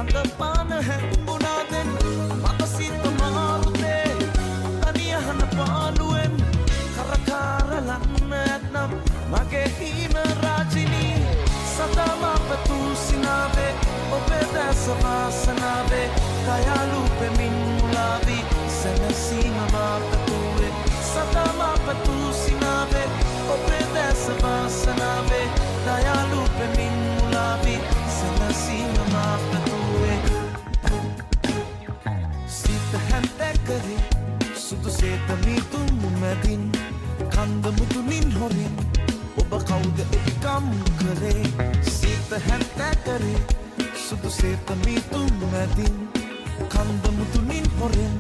හඳපාන හැම්බුණාදෙන් මතසිත මාරුතේ තනියහන පාලුවෙන් කරකාරලන්න ඇත්නම් මගේ හීන රාජිනී සදාම පතු සිනාවේ ඔබේ දැස වාසනාවේ දයාලු පෙමින් මුලාවී සැනසීම මාපතුවේ සදාම පතු සිනාවේ ඔබේ දැස වාසනාවේ දයාලු පෙමින් මුලාවී සැනසීම මාපතුවේ සිත හැන්දැකරේ සුදු සේත මීතුම් මැදින් කන්ද මුතුනින් හොරින් ඔබ කවුද එකම් කරේ සිත හැන්දැකරේ සුදු සේත මීතුම් මැදින් කන්ද මුතුනින් හොරින්